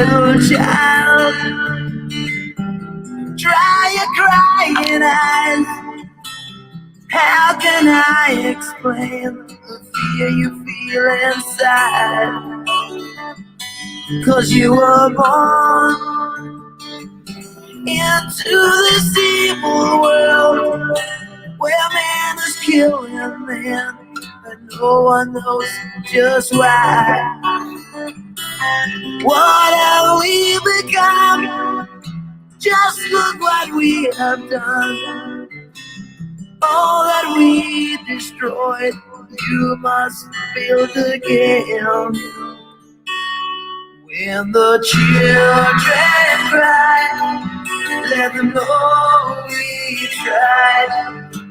little child, dry your crying eyes. How can I explain the fear you feel inside? 'Cause you were born into this evil world where man is killing man and no one knows just why. What have we become? Just look what we have done. All that we destroyed, you must build again. When the children cry, let them know we tried.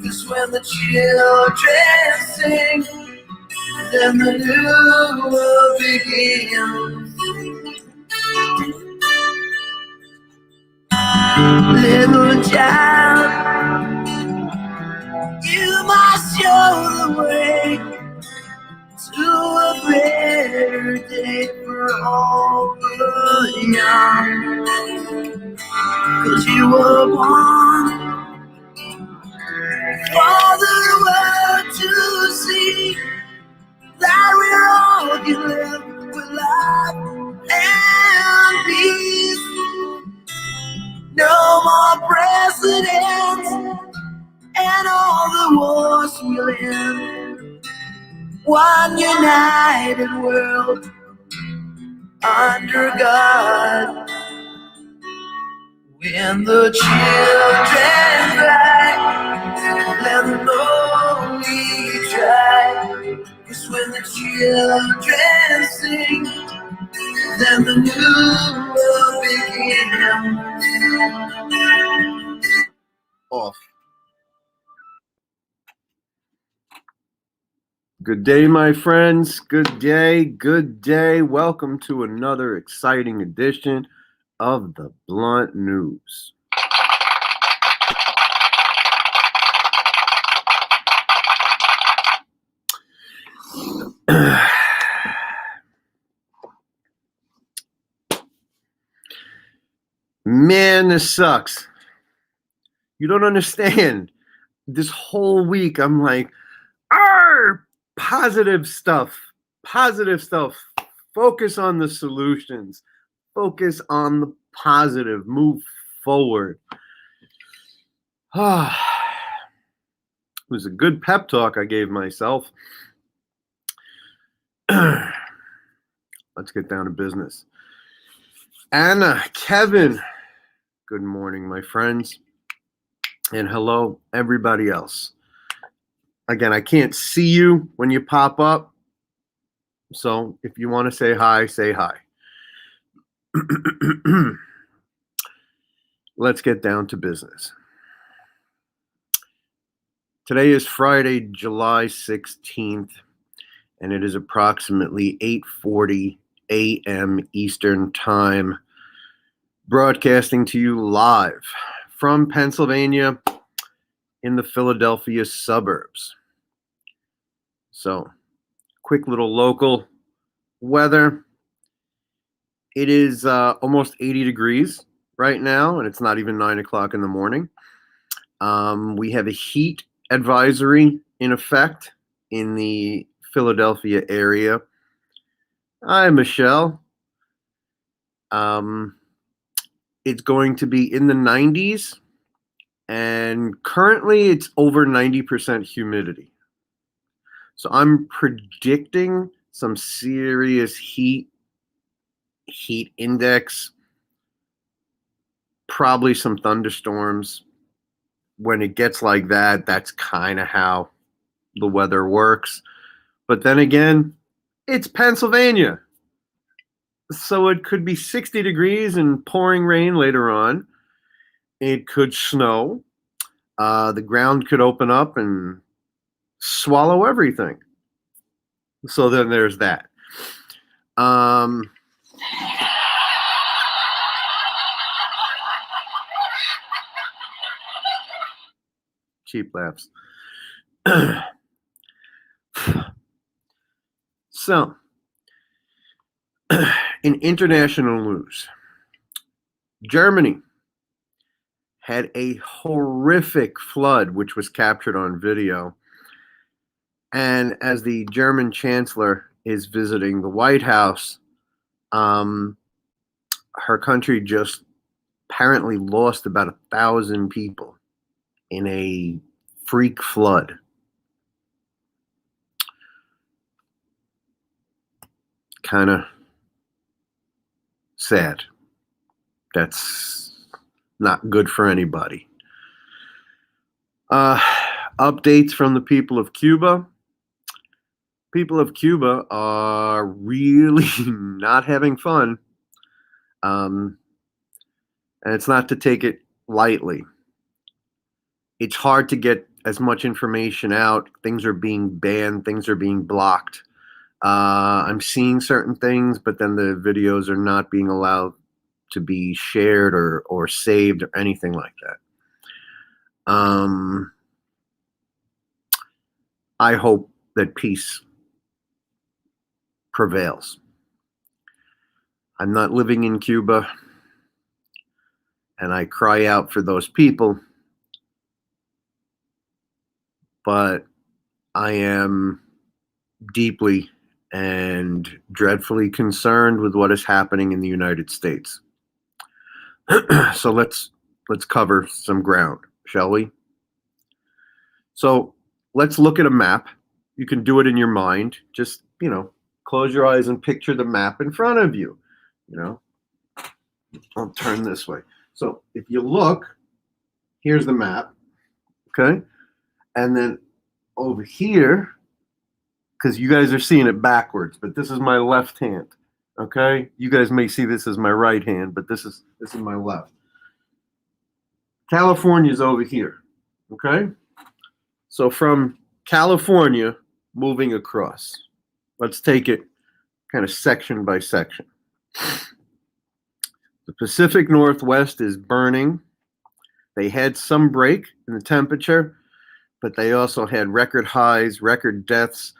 'Cause when the children sing, then the new world begins. Little child, you must show the way to a better day for all the young. 'Cause you were born for the world to see that we're all can live with love and peace. No more presidents and all the wars we'll end. One united world under God. When the children cry, let them know we tried. 'Cause when the children sing, then the new world begins. Off. Good day, my friends. Good day. Good day. Welcome to another exciting edition of the Blunt News. Man, this sucks. You don't understand. This whole week, I'm like, positive stuff. Focus on the solutions. Focus on the positive. Move forward. It was a good pep talk I gave myself. Let's get down to business. Anna, Kevin, good morning, my friends. And hello, everybody else. Again, I can't see you when you pop up. So if you want to say hi, say hi. Let's get down to business. Today is Friday, July 16th, and it is approximately 8:40 a.m. Eastern Time, broadcasting to you live from Pennsylvania in the Philadelphia suburbs. So, quick little local weather. It is almost 80 degrees right now, and it's not even 9 o'clock in the morning. We have a heat advisory in effect in the Philadelphia area. Hi, Michelle. It's going to be in the 90s, and currently it's over 90% humidity. So I'm predicting some serious heat index, probably some thunderstorms. When it gets like that, that's kind of how the weather works. But then again, it's Pennsylvania. So it could be 60 degrees and pouring rain later on. It could snow. The ground could open up and swallow everything. So then there's that. Cheap laughs. So, In international news, Germany had a horrific flood, which was captured on video. And as the German chancellor is visiting the White House, her country just apparently lost about 1,000 people in a freak flood. Kind of sad. That's not good for anybody. Updates from the people of Cuba. People of Cuba are really not having fun. And it's not to take it lightly. It's hard to get as much information out. Things are being banned. Things are being blocked. I'm seeing certain things, but then the videos are not being allowed to be shared or saved or anything like that. I hope that peace prevails. I'm not living in Cuba, and I cry out for those people, but I am deeply and dreadfully concerned with what is happening in the United States. So let's cover some ground, shall we? So let's look at a map. You can do it in your mind. Just, close your eyes and picture the map in front of you. I'll turn this way. So if you look, here's the map, okay? And then over here, because you guys are seeing it backwards, but this is my left hand, okay? You guys may see this as my right hand, but this is my left. California's over here, okay? So from California, moving across. Let's take it kind of section by section. The Pacific Northwest is burning. They had some break in the temperature, but they also had record highs, record deaths,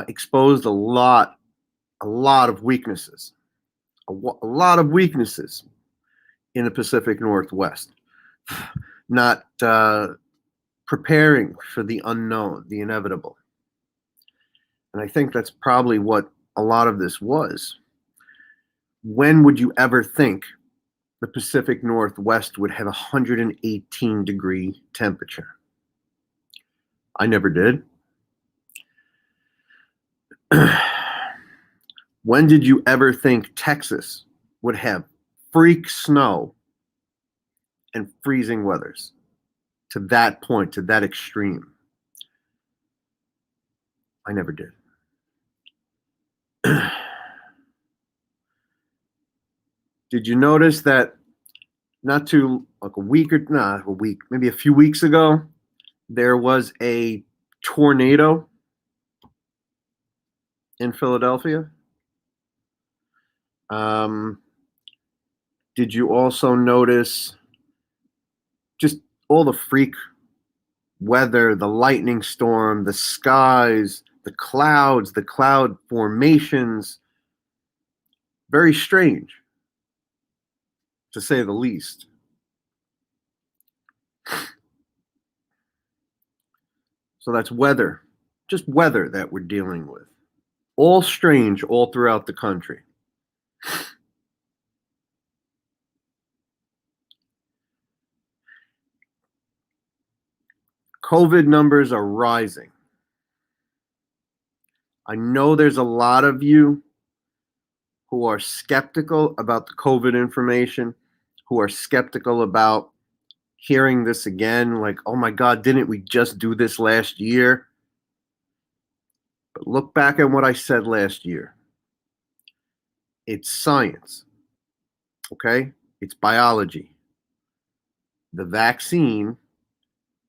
exposed a lot of weaknesses. A lot of weaknesses in the Pacific Northwest. Not preparing for the unknown, the inevitable. And I think that's probably what a lot of this was. When would you ever think the Pacific Northwest would have 118-degree temperature? I never did. When did you ever think Texas would have freak snow and freezing weathers to that point, to that extreme? I never did. Did you notice that maybe a few weeks ago, there was a tornado in Philadelphia? Did you also notice just all the freak weather, the lightning storm, the skies, the clouds, the cloud formations? Very strange, to say the least. So that's weather, just weather that we're dealing with. All strange all throughout the country. COVID numbers are rising. I know there's a lot of you who are skeptical about the COVID information, who are skeptical about hearing this again, like, oh my God, didn't we just do this last year? But look back at what I said last year. It's science, okay? It's biology. The vaccine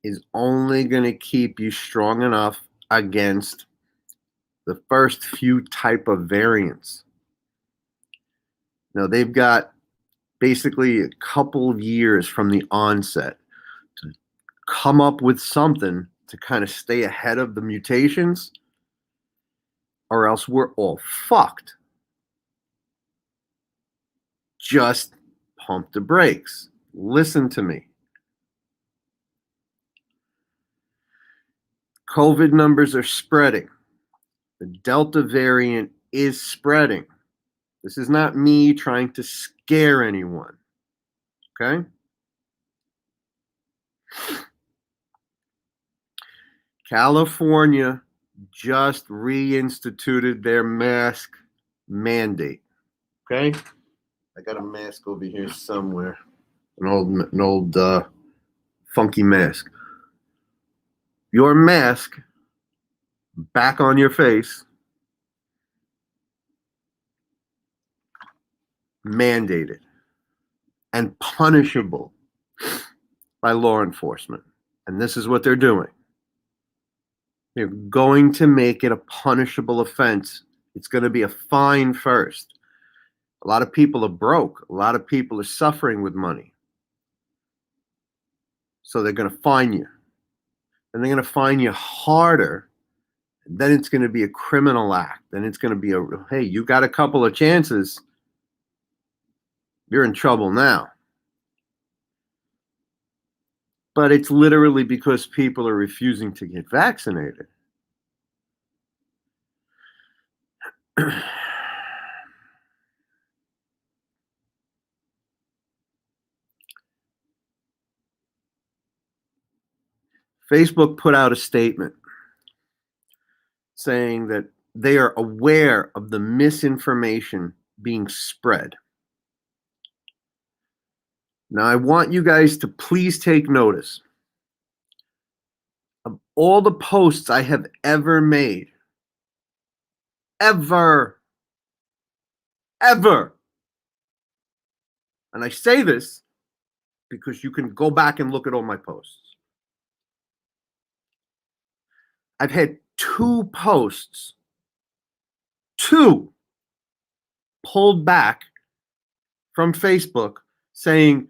is only going to keep you strong enough against the first few type of variants. Now, they've got basically a couple of years from the onset to come up with something to kind of stay ahead of the mutations, or else we're all fucked. Just pump the brakes. Listen to me. COVID numbers are spreading. The Delta variant is spreading. This is not me trying to scare anyone. Okay? California just reinstituted their mask mandate. Okay? I got a mask over here somewhere. An old funky mask. Your mask back on your face, mandated and punishable by law enforcement. And this is what they're doing. They're going to make it a punishable offense. It's going to be a fine first. A lot of people are broke. A lot of people are suffering with money. So they're going to fine you. And they're going to fine you harder. Then it's going to be a criminal act. Then it's going to be hey, you got a couple of chances. You're in trouble now. But it's literally because people are refusing to get vaccinated. Facebook put out a statement saying that they are aware of the misinformation being spread. Now, I want you guys to please take notice of all the posts I have ever made. Ever. And I say this because you can go back and look at all my posts. I've had 2 posts, 2, pulled back from Facebook saying,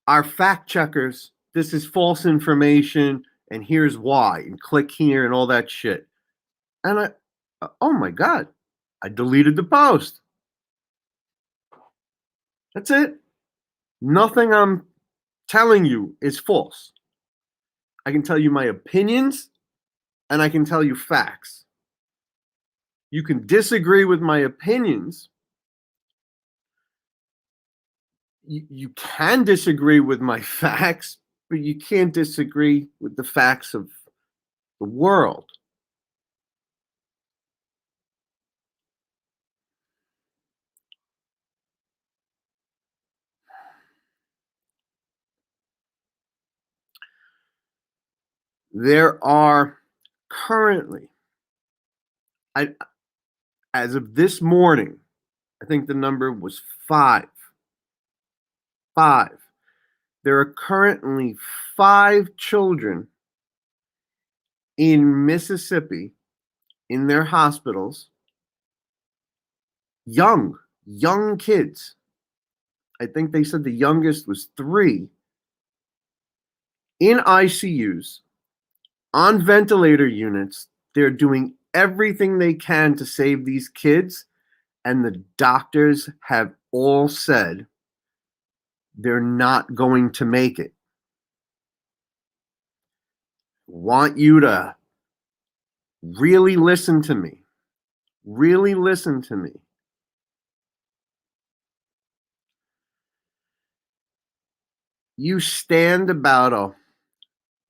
our fact checkers, this is false information, and here's why, and click here and all that shit. And oh my God, I deleted the post. That's it. Nothing I'm telling you is false. I can tell you my opinions, and I can tell you facts. You can disagree with my opinions. You can disagree with my facts, but you can't disagree with the facts of the world. There are currently, as of this morning, I think the number was 5. 5. There are currently 5 children in Mississippi in their hospitals, young kids. I think they said the youngest was 3, in ICUs, on ventilator units. They're doing everything they can to save these kids, and the doctors have all said they're not going to make it. Want you to really listen to me. Really listen to me. You stand about a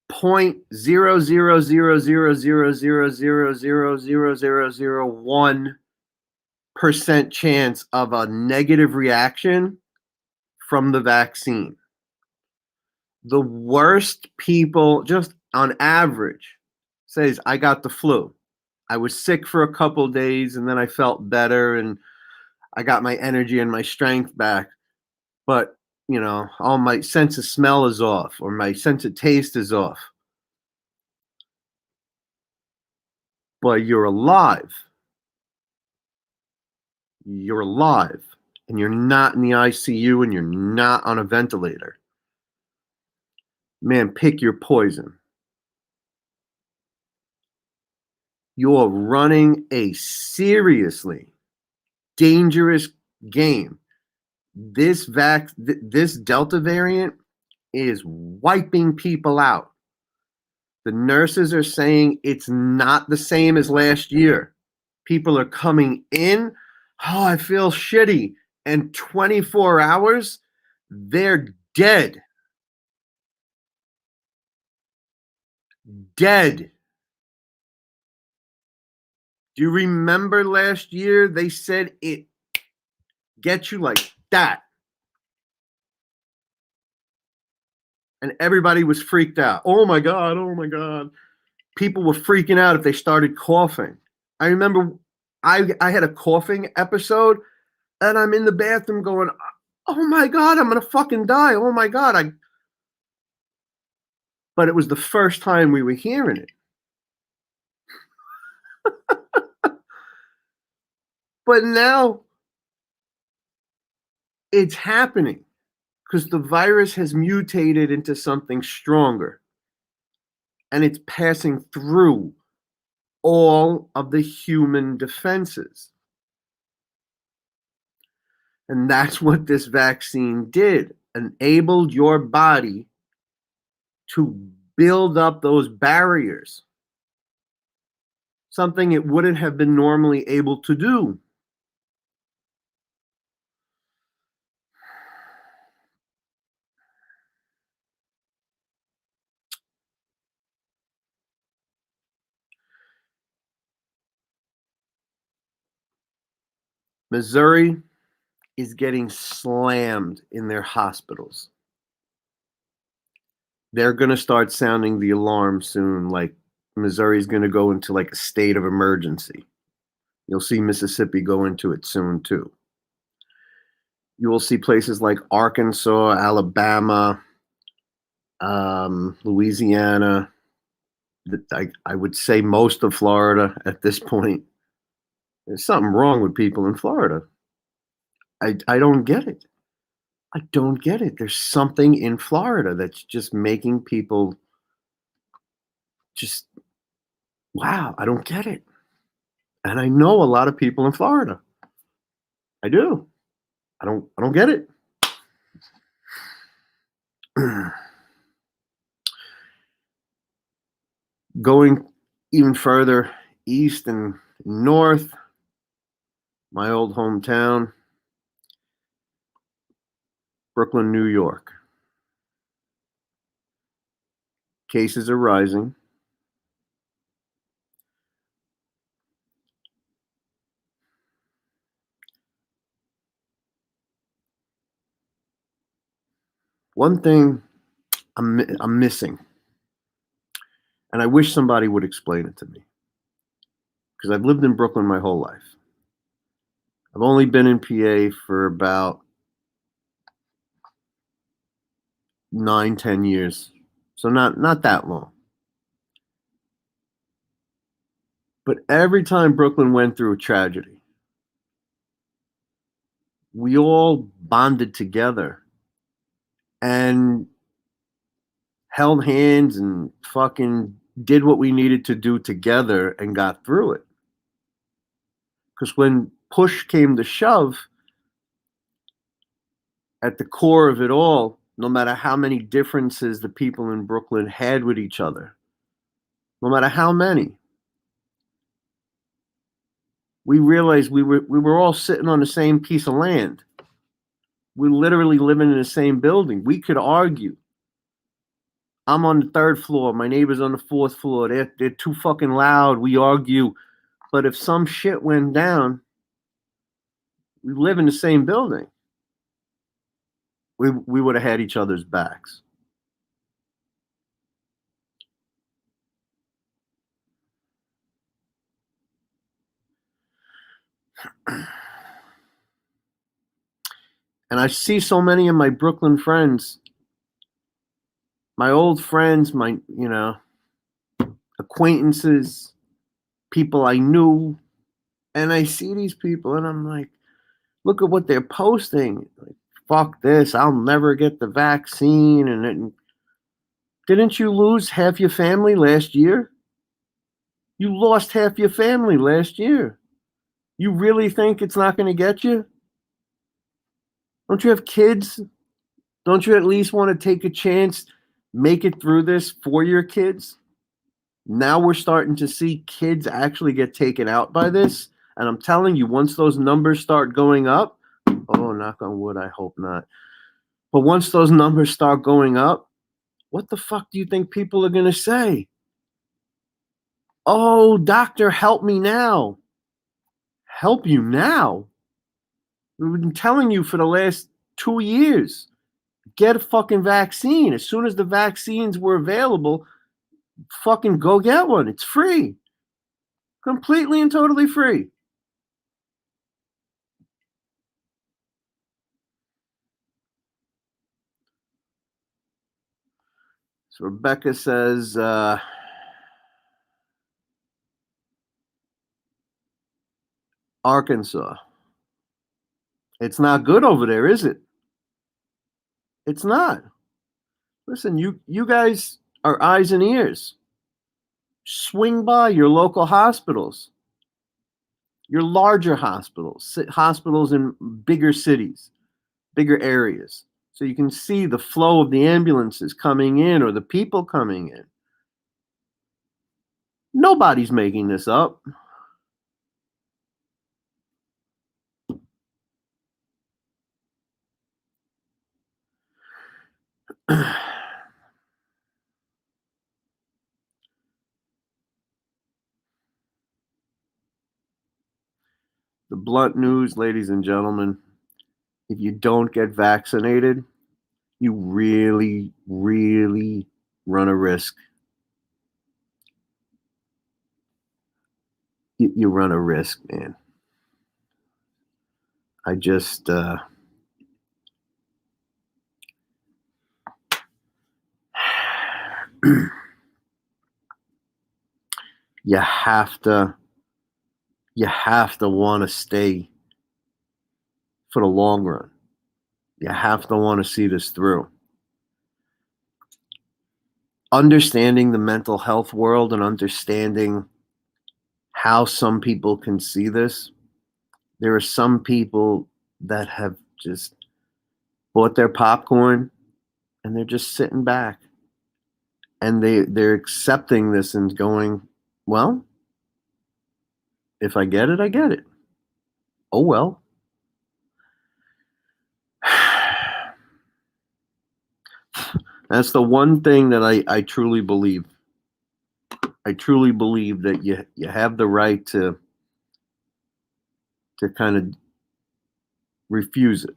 0.00000000001% chance of a negative reaction from the vaccine. The worst people, just on average, says, I got the flu. I was sick for a couple days and then I felt better and I got my energy and my strength back. But, all my sense of smell is off or my sense of taste is off. But you're alive. You're alive. And you're not in the ICU and you're not on a ventilator. Man, pick your poison. You're running a seriously dangerous game This Delta variant is wiping people out. The nurses are saying it's not the same as last year. People are coming in, oh, I feel shitty. And 24 hours, they're dead. Dead. Do you remember last year they said it gets you like that? And everybody was freaked out. Oh my God, oh my God. People were freaking out if they started coughing. I remember I had a coughing episode and I'm in the bathroom going, oh my God, I'm going to fucking die. Oh my God. But it was the first time we were hearing it. But now it's happening because the virus has mutated into something stronger and it's passing through all of the human defenses. And that's what this vaccine did, enabled your body to build up those barriers, something it wouldn't have been normally able to do. Missouri is getting slammed in their hospitals. They're going to start sounding the alarm soon, like Missouri is going to go into like a state of emergency. You'll see Mississippi go into it soon too. You will see places like Arkansas, Alabama, Louisiana. I would say most of Florida at this point. There's something wrong with people in Florida. I don't get it. I don't get it. There's something in Florida that's just making people just, wow, I don't get it. And I know a lot of people in Florida. I do. I don't get it. Going even further east and north, my old hometown, Brooklyn, New York. Cases are rising. One thing I'm missing, and I wish somebody would explain it to me, because I've lived in Brooklyn my whole life. I've only been in PA for about 9-10 years, so not that long. But every time Brooklyn went through a tragedy, we all bonded together and held hands and fucking did what we needed to do together and got through it. Because when push came to shove, at the core of it all, no matter how many differences the people in Brooklyn had with each other, no matter how many, we realized we were all sitting on the same piece of land. We're literally living in the same building. We could argue. I'm on the 3rd floor. My neighbor's on the 4th floor. They're too fucking loud. We argue. But if some shit went down, we live in the same building. We would have had each other's backs. And I see so many of my Brooklyn friends, my old friends, my, acquaintances, people I knew, and I see these people and I'm like, look at what they're posting. Like, fuck this, I'll never get the vaccine. And didn't you lose half your family last year? You lost half your family last year. You really think it's not going to get you? Don't you have kids? Don't you at least want to take a chance, make it through this for your kids? Now we're starting to see kids actually get taken out by this. And I'm telling you, once those numbers start going up, oh, knock on wood, I hope not. But once those numbers start going up, what the fuck do you think people are going to say? Oh, doctor, help me now. Help you now? We've been telling you for the last 2 years, get a fucking vaccine. As soon as the vaccines were available, fucking go get one. It's free. Completely and totally free. So Rebecca says, Arkansas. It's not good over there, is it? It's not. Listen, you guys are eyes and ears. Swing by your local hospitals, your larger hospitals, hospitals in bigger cities, bigger areas, so you can see the flow of the ambulances coming in or the people coming in. Nobody's making this up. The blunt news, ladies and gentlemen, if you don't get vaccinated, you really, really run a risk. You run a risk, man. I just, you have to want to stay for the long run. You have to want to see this through. Understanding the mental health world and understanding how some people can see this. There are some people that have just bought their popcorn and they're just sitting back and they're accepting this and going, well, if I get it, I get it. Oh well. That's the one thing that I truly believe. I truly believe that you have the right to kind of refuse it.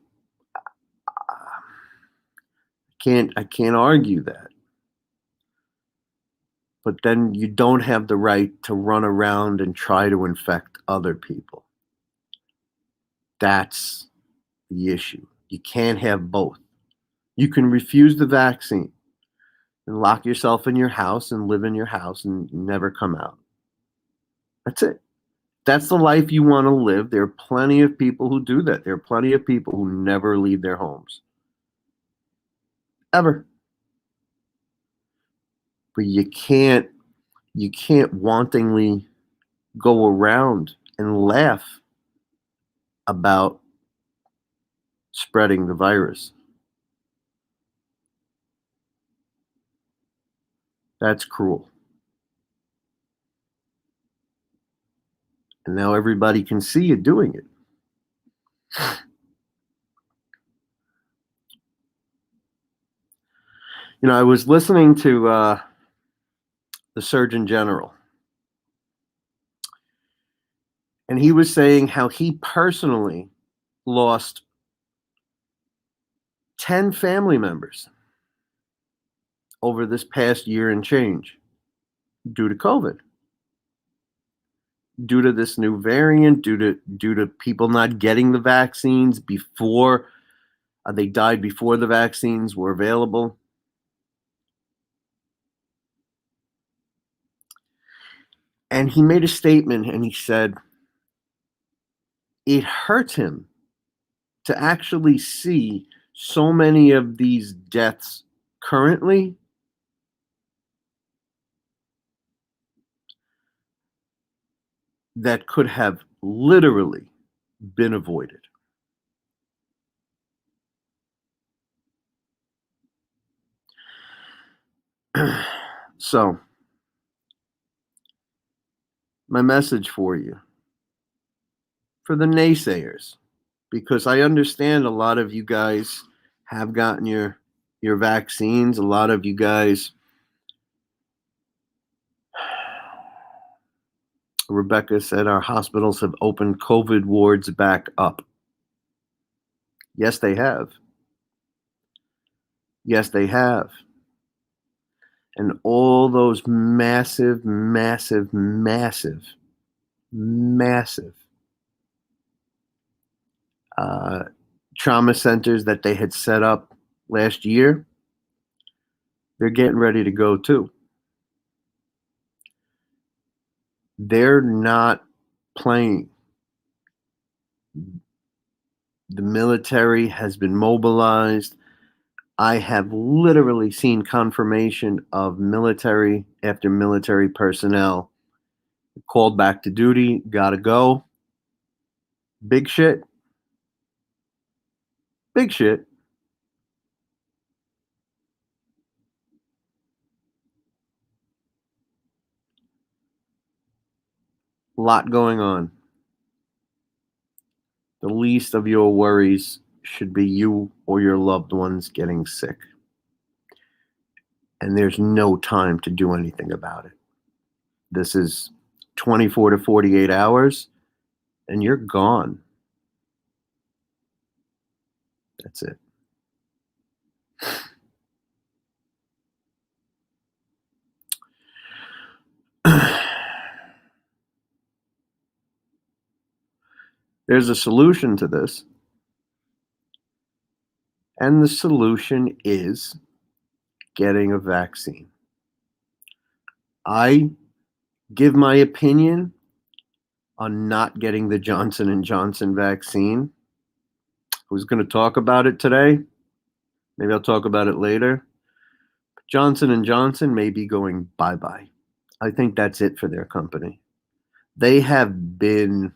I can't argue that. But then you don't have the right to run around and try to infect other people. That's the issue. You can't have both. You can refuse the vaccine and lock yourself in your house and live in your house and never come out. That's it. That's the life you want to live. There are plenty of people who do that. There are plenty of people who never leave their homes. Ever. But you can't wantingly go around and laugh about spreading the virus. That's cruel. And now everybody can see you doing it. You know, I was listening to the Surgeon General, and he was saying how he personally lost 10 family members over this past year and change due to COVID, due to this new variant, due to people not getting the vaccines before they died before the vaccines were available. And he made a statement and he said it hurt him to actually see so many of these deaths currently that could have literally been avoided. So, my message for you, for the naysayers, because I understand a lot of you guys have gotten your vaccines. A lot of you guys, Rebecca said, our hospitals have opened COVID wards back up. Yes, they have. Yes, they have. And all those massive, massive, massive, massive uh, trauma centers that they had set up last year, they're getting ready to go too. They're not playing. The military has been mobilized. I have literally seen confirmation of military after military personnel called back to duty, gotta go. Big shit. Big shit. A lot going on. The least of your worries should be you or your loved ones getting sick. And there's no time to do anything about it. This is 24 to 48 hours, and you're gone. That's it. There's a solution to this, and the solution is getting a vaccine. I give my opinion on not getting the Johnson and Johnson vaccine. I was going to talk about it today. Maybe I'll talk about it later. Johnson and Johnson may be going bye-bye. I think that's it for their company. They have been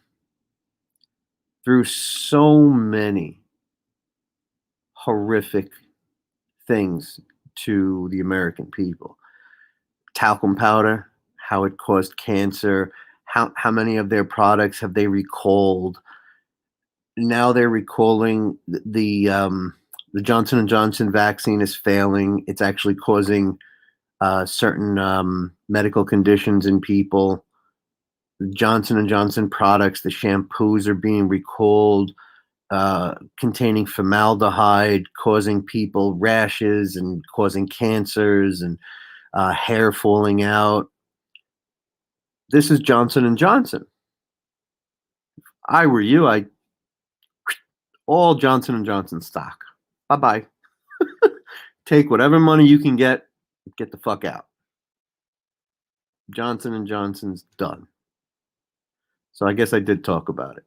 through so many horrific things to the American people. Talcum powder, how it caused cancer, how many of their products have they recalled? Now they're recalling the Johnson and Johnson vaccine is failing. It's actually causing certain medical conditions in people. The Johnson and Johnson products, the shampoos are being recalled, containing formaldehyde, causing people rashes and causing cancers and hair falling out. This is Johnson and Johnson. I were you, I all Johnson and Johnson stock. Bye bye. Take whatever money you can get the fuck out. Johnson and Johnson's done. So I guess I did talk about it.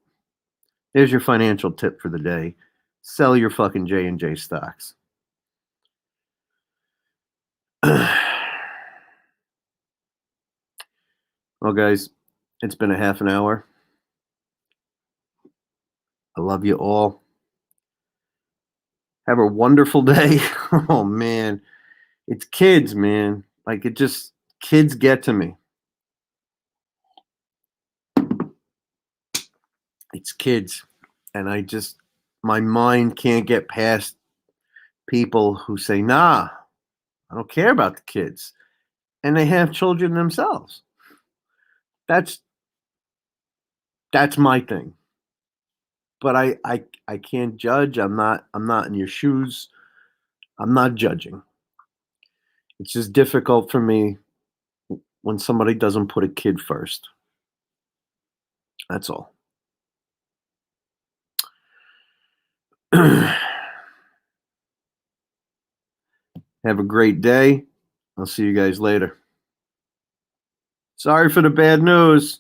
There's your financial tip for the day. Sell your fucking J&J stocks. Well, guys, it's been a half an hour. I love you all. Have a wonderful day. Oh, man. It's kids, man. Like, kids get to me. It's kids. And my mind can't get past people who say, nah, I don't care about the kids. And they have children themselves. That's my thing. But I can't judge. I'm not in your shoes. I'm not judging. It's just difficult for me when somebody doesn't put a kid first. That's all. Have a great day. I'll see you guys later. Sorry for the bad news.